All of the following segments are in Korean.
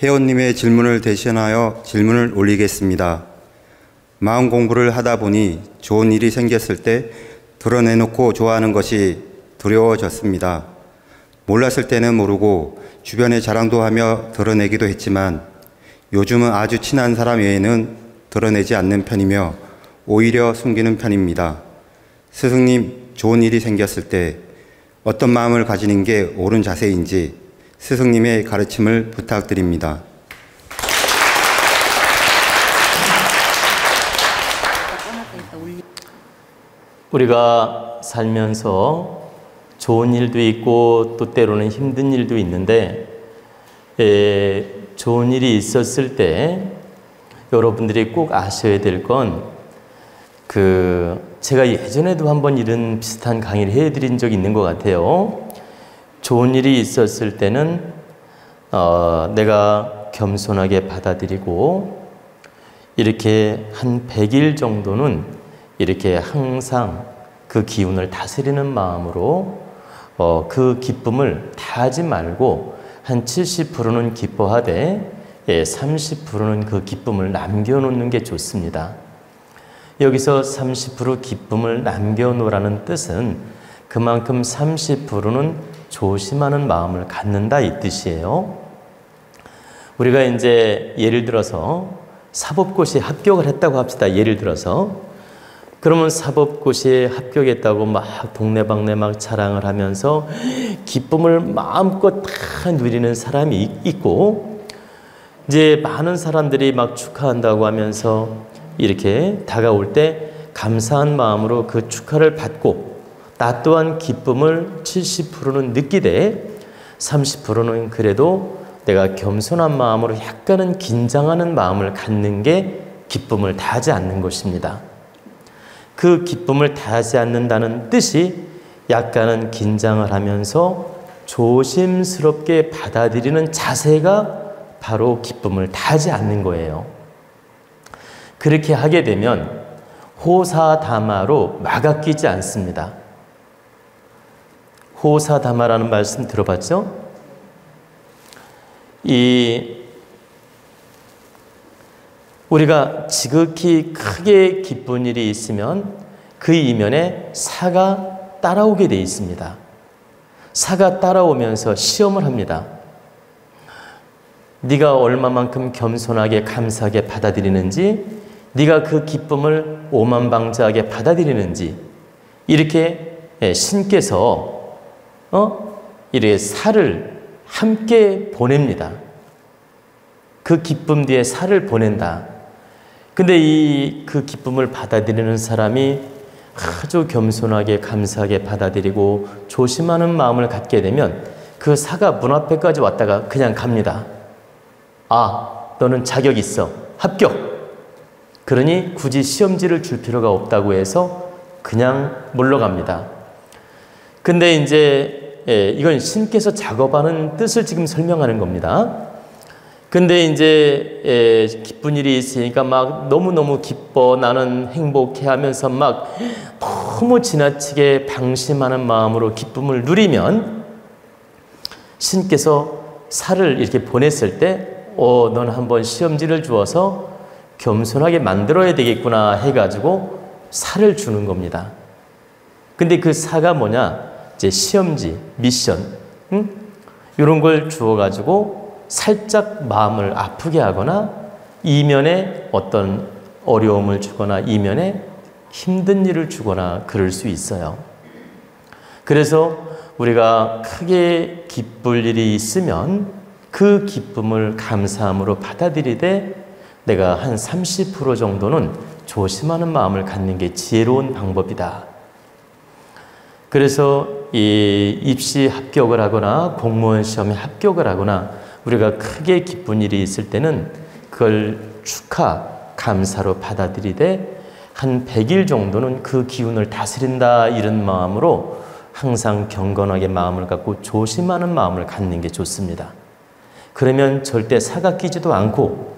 회원님의 질문을 대신하여 질문을 올리겠습니다. 마음 공부를 하다 보니 좋은 일이 생겼을 때 드러내놓고 좋아하는 것이 두려워졌습니다. 몰랐을 때는 모르고 주변에 자랑도 하며 드러내기도 했지만 요즘은 아주 친한 사람 외에는 드러내지 않는 편이며 오히려 숨기는 편입니다. 스승님, 좋은 일이 생겼을 때 어떤 마음을 가지는 게 옳은 자세인지 스승님의 가르침을 부탁드립니다. 우리가 살면서 좋은 일도 있고 또 때로는 힘든 일도 있는데 좋은 일이 있었을 때 여러분들이 꼭 아셔야 될 건 제가 예전에도 한번 이런 비슷한 강의를 해드린 적이 있는 것 같아요. 좋은 일이 있었을 때는 내가 겸손하게 받아들이고 이렇게 한 100일 정도는 이렇게 항상 그 기운을 다스리는 마음으로 그 기쁨을 다하지 말고 한 70%는 기뻐하되 30%는 그 기쁨을 남겨놓는 게 좋습니다. 여기서 30% 기쁨을 남겨놓으라는 뜻은 그만큼 30%는 조심하는 마음을 갖는다 이 뜻이에요. 우리가 이제 예를 들어서 사법고시에 합격을 했다고 합시다. 예를 들어서 그러면 사법고시에 합격했다고 막 동네방네 막 자랑을 하면서 기쁨을 마음껏 다 누리는 사람이 있고 이제 많은 사람들이 막 축하한다고 하면서 이렇게 다가올 때 감사한 마음으로 그 축하를 받고 나 또한 기쁨을 70%는 느끼되 30%는 그래도 내가 겸손한 마음으로 약간은 긴장하는 마음을 갖는 게 기쁨을 다하지 않는 것입니다. 그 기쁨을 다하지 않는다는 뜻이 약간은 긴장을 하면서 조심스럽게 받아들이는 자세가 바로 기쁨을 다하지 않는 거예요. 그렇게 하게 되면 호사다마로 막아끼지 않습니다. 호사다마라는 말씀 들어봤죠? 우리가 지극히 크게 기쁜 일이 있으면 그 이면에 사가 따라오게 돼 있습니다. 사가 따라오면서 시험을 합니다. 네가 얼마만큼 겸손하게 감사하게 받아들이는지, 네가 그 기쁨을 오만방자하게 받아들이는지, 이렇게 신께서 이렇게 살을 함께 보냅니다. 그 기쁨 뒤에 살을 보낸다. 근데 그 기쁨을 받아들이는 사람이 아주 겸손하게 감사하게 받아들이고 조심하는 마음을 갖게 되면 그 사가 문 앞에까지 왔다가 그냥 갑니다. 아, 너는 자격 있어. 합격. 그러니 굳이 시험지를 줄 필요가 없다고 해서 그냥 물러갑니다. 근데 이제 이건 신께서 작업하는 뜻을 지금 설명하는 겁니다. 근데 이제 기쁜 일이 있으니까 막 너무너무 기뻐, 나는 행복해 하면서 막 너무 지나치게 방심하는 마음으로 기쁨을 누리면 신께서 살을 이렇게 보냈을 때 넌 한번 시험지를 주어서 겸손하게 만들어야 되겠구나 해가지고 살을 주는 겁니다. 근데 그 사가 뭐냐? 이제 시험지, 미션, 이런 걸 주어가지고 살짝 마음을 아프게 하거나 이면에 어떤 어려움을 주거나 이면에 힘든 일을 주거나 그럴 수 있어요. 그래서 우리가 크게 기쁠 일이 있으면 그 기쁨을 감사함으로 받아들이되 내가 한 30% 정도는 조심하는 마음을 갖는 게 지혜로운 방법이다. 그래서 이 입시 합격을 하거나 공무원 시험에 합격을 하거나 우리가 크게 기쁜 일이 있을 때는 그걸 축하, 감사로 받아들이되 한 100일 정도는 그 기운을 다스린다 이런 마음으로 항상 경건하게 마음을 갖고 조심하는 마음을 갖는 게 좋습니다. 그러면 절대 사가 끼지도 않고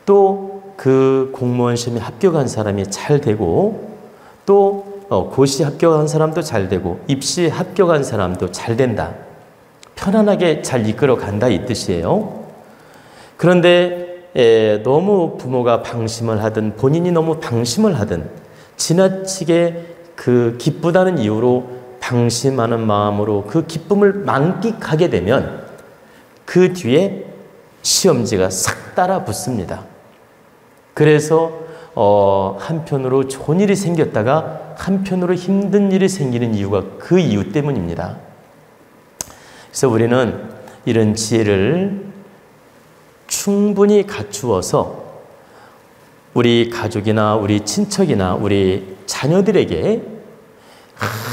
또 그 공무원 시험에 합격한 사람이 잘 되고 또 고시 합격한 사람도 잘 되고 입시 합격한 사람도 잘 된다. 편안하게 잘 이끌어 간다 이 뜻이에요. 그런데 너무 부모가 방심을 하든 본인이 너무 방심을 하든 지나치게 그 기쁘다는 이유로 방심하는 마음으로 그 기쁨을 만끽하게 되면 그 뒤에 시험지가 싹 따라 붙습니다. 그래서 한편으로 좋은 일이 생겼다가 한편으로 힘든 일이 생기는 이유가 그 이유 때문입니다. 그래서 우리는 이런 지혜를 충분히 갖추어서 우리 가족이나 우리 친척이나 우리 자녀들에게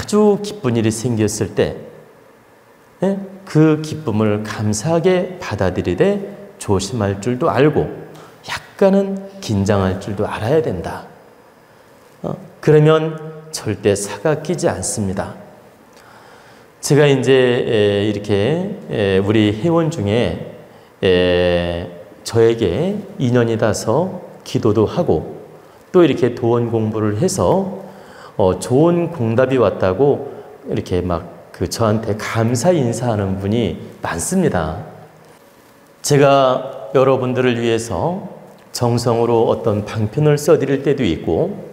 아주 기쁜 일이 생겼을 때 그 기쁨을 감사하게 받아들이되 조심할 줄도 알고 약간은 긴장할 줄도 알아야 된다. 그러면 절대 사가 끼지 않습니다. 제가 이제 이렇게 우리 회원 중에 저에게 인연이 닿아서 기도도 하고 또 이렇게 도원 공부를 해서 좋은 공답이 왔다고 이렇게 막 저한테 감사 인사하는 분이 많습니다. 제가 여러분들을 위해서 정성으로 어떤 방편을 써드릴 때도 있고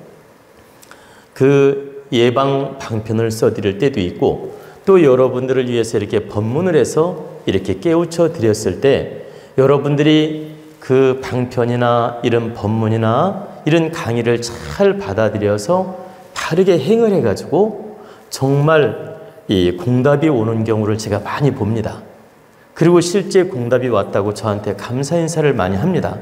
그 예방 방편을 써드릴 때도 있고 또 여러분들을 위해서 이렇게 법문을 해서 이렇게 깨우쳐 드렸을 때 여러분들이 그 방편이나 이런 법문이나 이런 강의를 잘 받아들여서 바르게 행을 해가지고 정말 이 공답이 오는 경우를 제가 많이 봅니다. 그리고 실제 공답이 왔다고 저한테 감사 인사를 많이 합니다.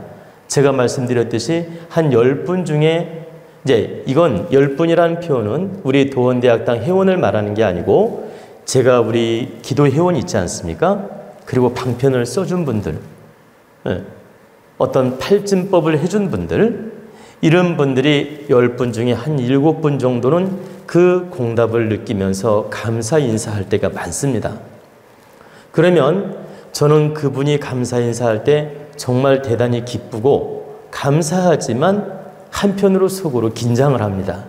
제가 말씀드렸듯이 한 10분 중에 이제 이건 10분이라는 표현은 우리 도원대학당 회원을 말하는 게 아니고 제가 우리 기도 회원 있지 않습니까? 그리고 방편을 써준 분들, 어떤 팔진법을 해준 분들, 이런 분들이 10분 중에 한 7분 정도는 그 공답을 느끼면서 감사 인사할 때가 많습니다. 그러면 저는 그분이 감사 인사할 때 정말 대단히 기쁘고 감사하지만 한편으로 속으로 긴장을 합니다.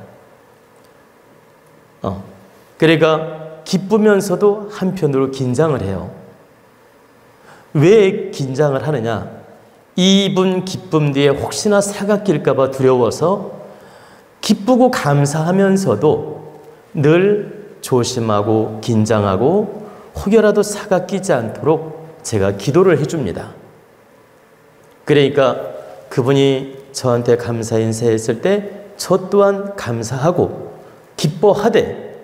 그러니까 기쁘면서도 한편으로 긴장을 해요. 왜 긴장을 하느냐? 이분 기쁨 뒤에 혹시나 사가 낄까 봐 두려워서 기쁘고 감사하면서도 늘 조심하고 긴장하고 혹여라도 사가 끼지 않도록 제가 기도를 해줍니다. 그러니까 그분이 저한테 감사 인사했을 때 저 또한 감사하고 기뻐하되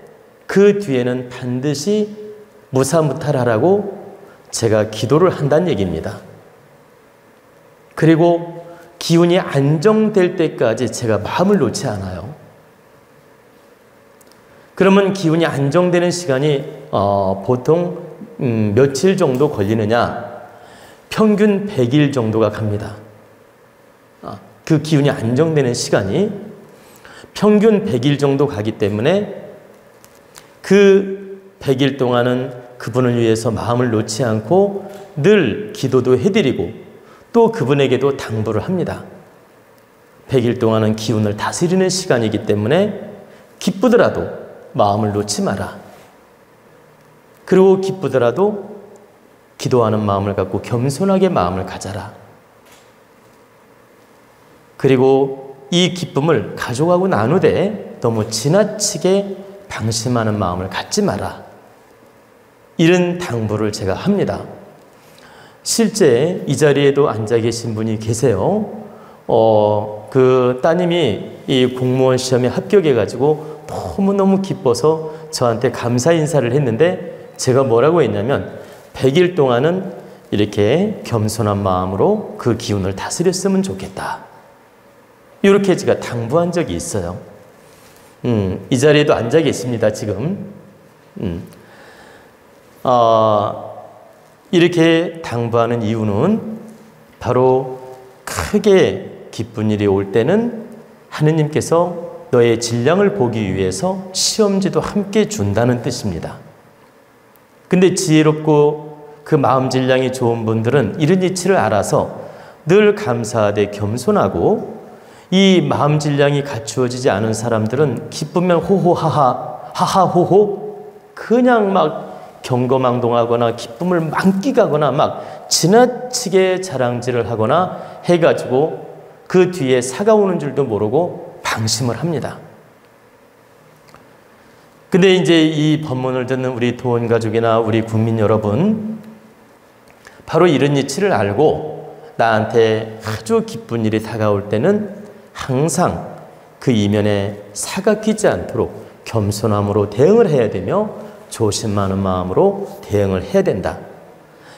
그 뒤에는 반드시 무사무탈하라고 제가 기도를 한다는 얘기입니다. 그리고 기운이 안정될 때까지 제가 마음을 놓지 않아요. 그러면 기운이 안정되는 시간이 보통 며칠 정도 걸리느냐? 평균 100일 정도가 갑니다. 그 기운이 안정되는 시간이 평균 100일 정도 가기 때문에 그 100일 동안은 그분을 위해서 마음을 놓지 않고 늘 기도도 해드리고 또 그분에게도 당부를 합니다. 100일 동안은 기운을 다스리는 시간이기 때문에 기쁘더라도 마음을 놓지 마라. 그리고 기쁘더라도 기도하는 마음을 갖고 겸손하게 마음을 가져라. 그리고 이 기쁨을 가족하고 나누되 너무 지나치게 방심하는 마음을 갖지 마라. 이런 당부를 제가 합니다. 실제 이 자리에도 앉아 계신 분이 계세요. 그 따님이 이 공무원 시험에 합격해가지고 너무너무 기뻐서 저한테 감사 인사를 했는데 제가 뭐라고 했냐면 100일 동안은 이렇게 겸손한 마음으로 그 기운을 다스렸으면 좋겠다. 이렇게 제가 당부한 적이 있어요. 이 자리에도 앉아 계십니다, 지금. 이렇게 당부하는 이유는 바로 크게 기쁜 일이 올 때는 하느님께서 너의 질량을 보기 위해서 시험지도 함께 준다는 뜻입니다. 근데 지혜롭고 그 마음 질량이 좋은 분들은 이런 이치를 알아서 늘 감사하되 겸손하고 이 마음 질량이 갖추어지지 않은 사람들은 기쁘면 호호하하 하하호호 그냥 막 경거망동하거나 기쁨을 만끽하거나 막 지나치게 자랑질을 하거나 해가지고 그 뒤에 사가 오는 줄도 모르고 방심을 합니다. 근데 이제 이 법문을 듣는 우리 도원 가족이나 우리 국민 여러분, 바로 이런 이치를 알고 나한테 아주 기쁜 일이 다가올 때는 항상 그 이면에 사가 끼지 않도록 겸손함으로 대응을 해야 되며 조심 많은 마음으로 대응을 해야 된다.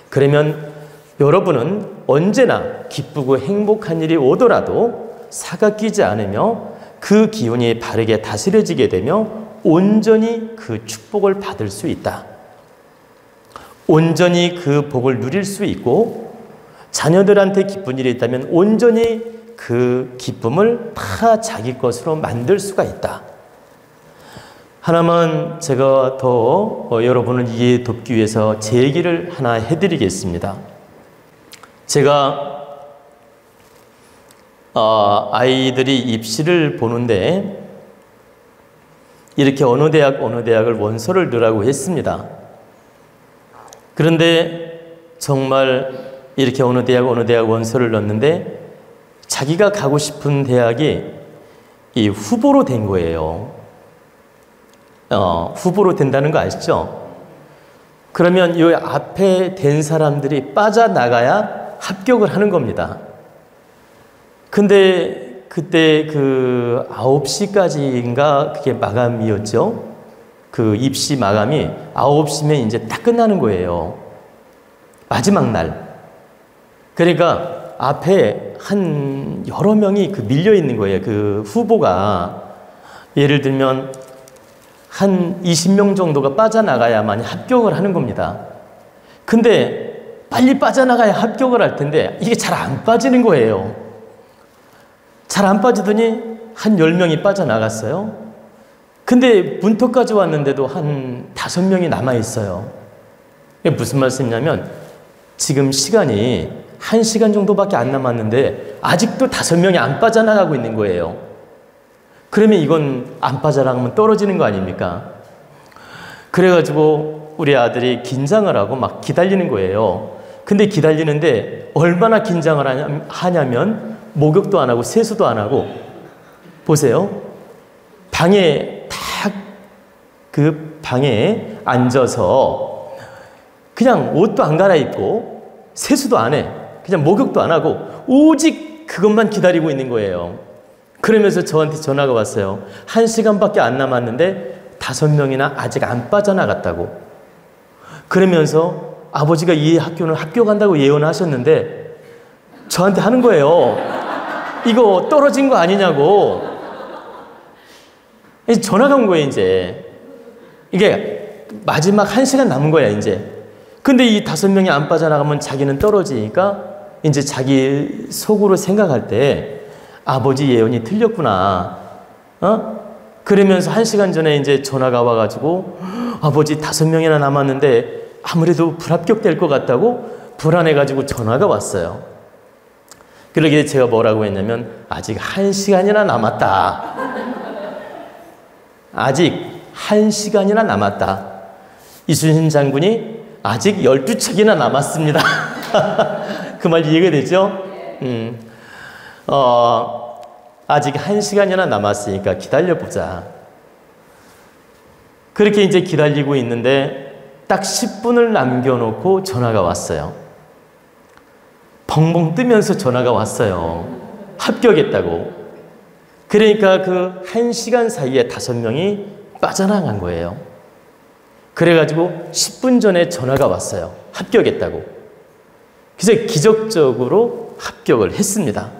그러면 여러분은 언제나 기쁘고 행복한 일이 오더라도 사가 끼지 않으며 그 기운이 바르게 다스려지게 되며 온전히 그 축복을 받을 수 있다. 온전히 그 복을 누릴 수 있고 자녀들한테 기쁜 일이 있다면 온전히 그 기쁨을 다 자기 것으로 만들 수가 있다. 하나만 제가 더 여러분을 이해에 돕기 위해서 제 얘기를 하나 해드리겠습니다. 제가 아이들이 입시를 보는데 이렇게 어느 대학을 원서를 넣으라고 했습니다. 그런데 정말 이렇게 어느 대학 원서를 넣었는데 자기가 가고 싶은 대학이 이 후보로 된 거예요. 후보로 된다는 거 아시죠? 그러면 이 앞에 된 사람들이 빠져나가야 합격을 하는 겁니다. 근데 그때 그 9시까지인가 그게 마감이었죠. 그 입시 마감이 9시면 이제 딱 끝나는 거예요. 마지막 날. 그러니까 앞에 한 여러 명이 그 밀려 있는 거예요. 그 후보가. 예를 들면 한 20명 정도가 빠져나가야만 합격을 하는 겁니다. 근데 빨리 빠져나가야 합격을 할 텐데 이게 잘 안 빠지는 거예요. 잘 안 빠지더니 한 10명이 빠져나갔어요. 근데 문턱까지 왔는데도 한 5명이 남아있어요. 이게 무슨 말씀이냐면 지금 시간이 1시간 정도밖에 안 남았는데 아직도 5명이 안 빠져나가고 있는 거예요. 그러면 이건 안 빠져나가면 떨어지는 거 아닙니까? 그래가지고 우리 아들이 긴장을 하고 막 기다리는 거예요. 근데 기다리는데 얼마나 긴장을 하냐면 목욕도 안 하고 세수도 안 하고 보세요. 방에 딱 그 방에 앉아서 그냥 옷도 안 갈아입고 세수도 안 해. 그냥 목욕도 안 하고 오직 그것만 기다리고 있는 거예요. 그러면서 저한테 전화가 왔어요. 1시간밖에 안 남았는데 5명이나 아직 안 빠져나갔다고. 그러면서 아버지가 이 학교는 합격한다고 예언하셨는데 저한테 하는 거예요. 이거 떨어진 거 아니냐고. 전화가 온 거예요, 이제. 이게 마지막 1시간 남은 거야, 이제. 근데 이 5명이 안 빠져나가면 자기는 떨어지니까 이제 자기 속으로 생각할 때 아버지 예언이 틀렸구나. 그러면서 1시간 전에 이제 전화가 와가지고 아버지 5명이나 남았는데 아무래도 불합격될 것 같다고 불안해가지고 전화가 왔어요. 그러기에 제가 뭐라고 했냐면 아직 1시간이나 남았다. 아직 1시간이나 남았다. 이순신 장군이 아직 12척이나 남았습니다. 그 말 이해가 되죠? 아직 1시간이나 남았으니까 기다려보자. 그렇게 이제 기다리고 있는데 딱 10분을 남겨놓고 전화가 왔어요. 벙벙 뜨면서 전화가 왔어요. 합격했다고. 그러니까 그 1시간 사이에 5명이 빠져나간 거예요. 그래가지고 10분 전에 전화가 왔어요. 합격했다고. 그래서 기적적으로 합격을 했습니다.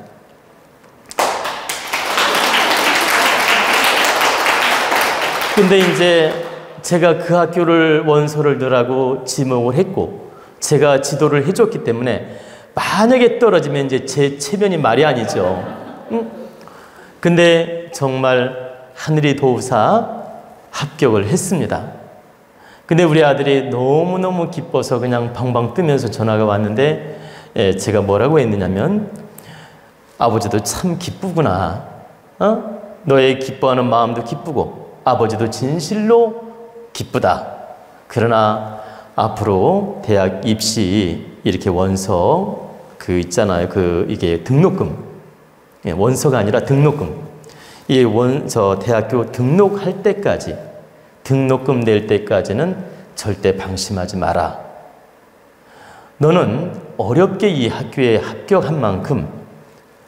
근데 이제 제가 그 학교를 원서를 넣으라고 지목을 했고 제가 지도를 해줬기 때문에 만약에 떨어지면 이제 제 체면이 말이 아니죠. 근데 정말 하늘이 도우사 합격을 했습니다. 근데 우리 아들이 너무너무 기뻐서 그냥 방방 뜨면서 전화가 왔는데 제가 뭐라고 했느냐면 아버지도 참 기쁘구나. 너의 기뻐하는 마음도 기쁘고 아버지도 진실로 기쁘다. 그러나 앞으로 대학 입시 이렇게 원서 그 있잖아요. 이게 등록금. 예, 원서가 아니라 등록금. 이 대학교 등록할 때까지, 등록금 낼 때까지는 절대 방심하지 마라. 너는 어렵게 이 학교에 합격한 만큼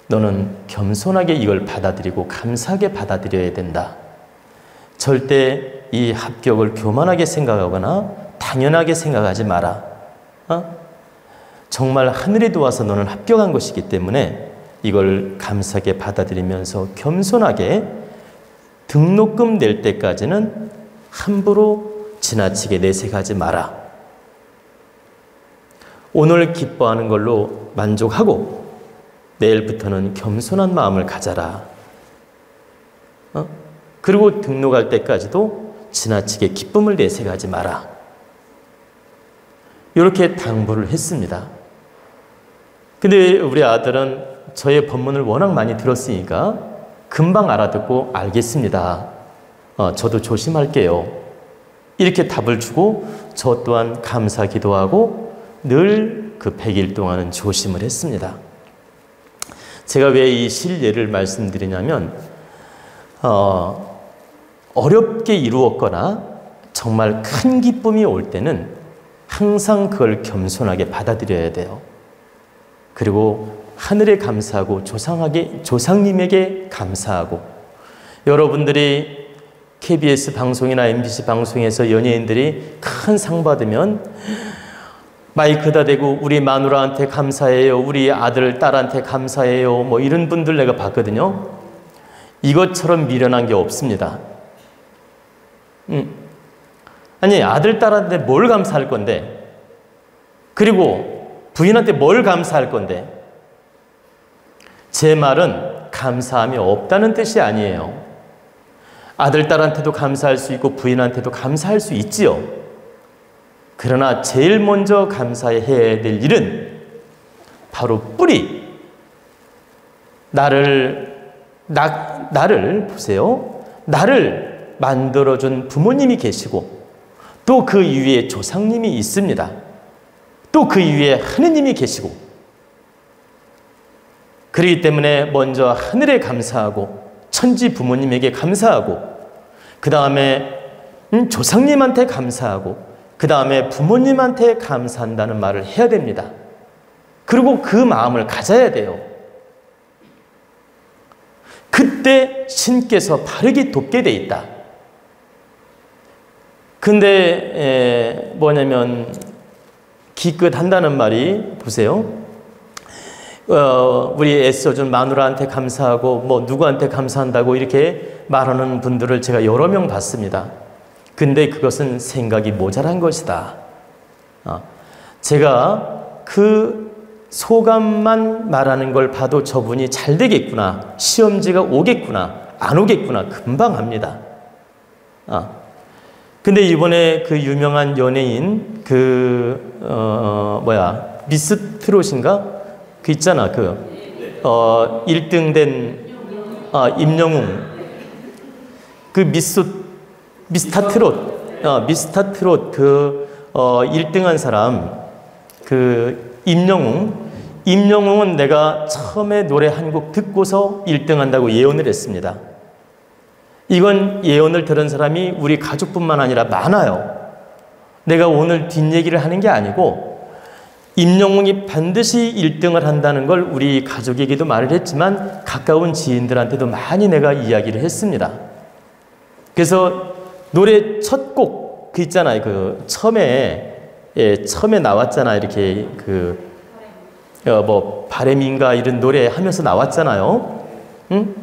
너는 겸손하게 이걸 받아들이고 감사하게 받아들여야 된다. 절대 이 합격을 교만하게 생각하거나 당연하게 생각하지 마라. 정말 하늘이 도와서 너는 합격한 것이기 때문에 이걸 감사하게 받아들이면서 겸손하게 등록금 낼 때까지는 함부로 지나치게 내색하지 마라. 오늘 기뻐하는 걸로 만족하고 내일부터는 겸손한 마음을 가져라. 그리고 등록할 때까지도 지나치게 기쁨을 내색하지 마라. 이렇게 당부를 했습니다. 근데 우리 아들은 저의 법문을 워낙 많이 들었으니까 금방 알아듣고 알겠습니다. 저도 조심할게요. 이렇게 답을 주고 저 또한 감사 기도하고 늘 그 100일 동안은 조심을 했습니다. 제가 왜 이 실예를 말씀드리냐면 어렵게 이루었거나 정말 큰 기쁨이 올 때는 항상 그걸 겸손하게 받아들여야 돼요. 그리고 하늘에 감사하고 조상님에게 감사하고, 여러분들이 KBS 방송이나 MBC 방송에서 연예인들이 큰 상 받으면 마이크다 대고 우리 마누라한테 감사해요, 우리 아들 딸한테 감사해요, 뭐 이런 분들 내가 봤거든요. 이것처럼 미련한 게 없습니다. 아니, 아들 딸한테 뭘 감사할 건데, 그리고 부인한테 뭘 감사할 건데, 제 말은 감사함이 없다는 뜻이 아니에요. 아들 딸한테도 감사할 수 있고 부인한테도 감사할 수 있지요. 그러나 제일 먼저 감사해야 될 일은 바로 뿌리, 나를 보세요. 나를 만들어준 부모님이 계시고 또 그 위에 조상님이 있습니다. 또 그 위에 하느님이 계시고, 그렇기 때문에 먼저 하늘에 감사하고 천지 부모님에게 감사하고, 그 다음에 조상님한테 감사하고, 그 다음에 부모님한테 감사한다는 말을 해야 됩니다. 그리고 그 마음을 가져야 돼요. 그때 신께서 바르게 돕게 돼 있다. 근데 뭐냐면 기껏 한다는 말이, 보세요. 우리 애써준 마누라한테 감사하고 뭐 누구한테 감사한다고 이렇게 말하는 분들을 제가 여러 명 봤습니다. 근데 그것은 생각이 모자란 것이다. 제가 그 소감만 말하는 걸 봐도 저분이 잘 되겠구나, 시험지가 오겠구나, 안 오겠구나 금방 합니다. 근데 이번에 그 유명한 연예인 미스 트롯인가? 그 있잖아, 1등 된 임영웅, 그 미스터 트롯 1등한 사람, 그 임영웅은 내가 처음에 노래 한 곡 듣고서 1등한다고 예언을 했습니다. 이건 예언을 들은 사람이 우리 가족뿐만 아니라 많아요. 내가 오늘 뒷얘기를 하는 게 아니고 임영웅이 반드시 1등을 한다는 걸 우리 가족에게도 말을 했지만 가까운 지인들한테도 많이 내가 이야기를 했습니다. 그래서 노래 첫 곡, 그 있잖아요. 그 처음에 나왔잖아. 이렇게 바램인가 이런 노래 하면서 나왔잖아요. 응?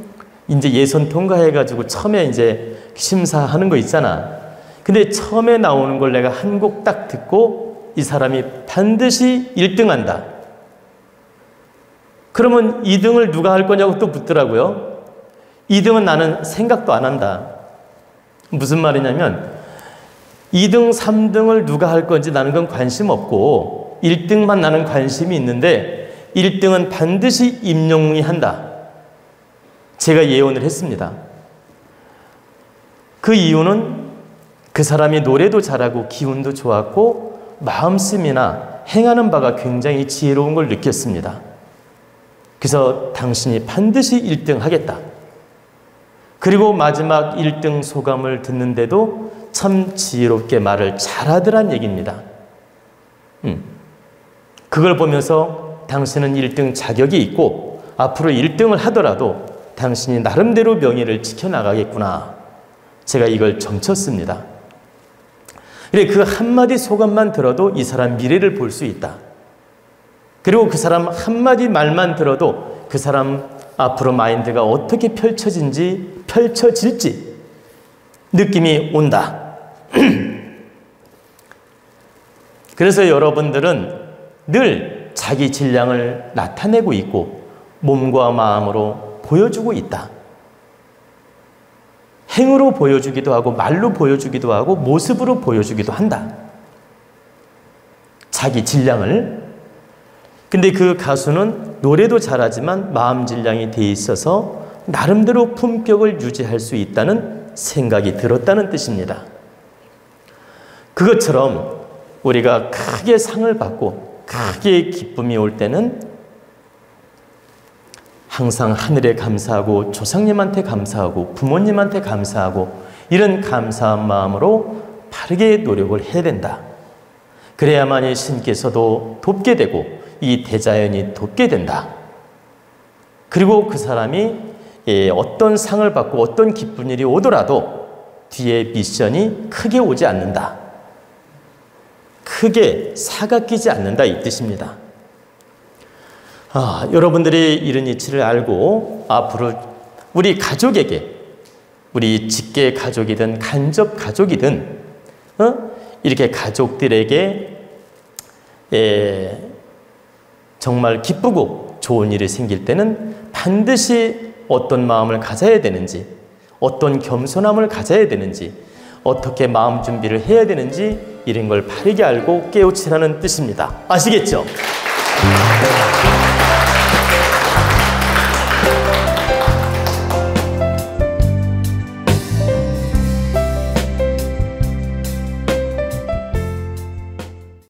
이제 예선 통과해가지고 처음에 이제 심사하는 거 있잖아. 근데 처음에 나오는 걸 내가 한 곡 딱 듣고 이 사람이 반드시 1등 한다. 그러면 2등을 누가 할 거냐고 또 묻더라고요. 2등은 나는 생각도 안 한다. 무슨 말이냐면 2등, 3등을 누가 할 건지 나는 건 관심 없고 1등만 나는 관심이 있는데 1등은 반드시 임영웅이 한다. 제가 예언을 했습니다. 그 이유는 그 사람이 노래도 잘하고 기운도 좋았고 마음씀이나 행하는 바가 굉장히 지혜로운 걸 느꼈습니다. 그래서 당신이 반드시 1등 하겠다. 그리고 마지막 1등 소감을 듣는데도 참 지혜롭게 말을 잘하더란 얘기입니다. 그걸 보면서 당신은 1등 자격이 있고 앞으로 1등을 하더라도 당신이 나름대로 명예를 지켜나가겠구나. 제가 이걸 점쳤습니다. 그래, 그 한마디 소감만 들어도 이 사람 미래를 볼 수 있다. 그리고 그 사람 한마디 말만 들어도 그 사람 앞으로 마인드가 어떻게 펼쳐질지 느낌이 온다. 그래서 여러분들은 늘 자기 질량을 나타내고 있고 몸과 마음으로 보여주고 있다. 행으로 보여주기도 하고 말로 보여주기도 하고 모습으로 보여주기도 한다. 자기 질량을. 근데 그 가수는 노래도 잘하지만 마음 질량이 돼 있어서 나름대로 품격을 유지할 수 있다는 생각이 들었다는 뜻입니다. 그것처럼 우리가 크게 상을 받고 크게 기쁨이 올 때는 항상 하늘에 감사하고 조상님한테 감사하고 부모님한테 감사하고 이런 감사한 마음으로 바르게 노력을 해야 된다. 그래야만이 신께서도 돕게 되고 이 대자연이 돕게 된다. 그리고 그 사람이 어떤 상을 받고 어떤 기쁜 일이 오더라도 뒤에 미션이 크게 오지 않는다. 크게 사가 끼지 않는다 이 뜻입니다. 여러분들이 이런 이치를 알고 앞으로 우리 가족에게, 우리 직계 가족이든 간접 가족이든 이렇게 가족들에게 정말 기쁘고 좋은 일이 생길 때는 반드시 어떤 마음을 가져야 되는지, 어떤 겸손함을 가져야 되는지, 어떻게 마음 준비를 해야 되는지 이런 걸 바르게 알고 깨우치라는 뜻입니다. 아시겠죠?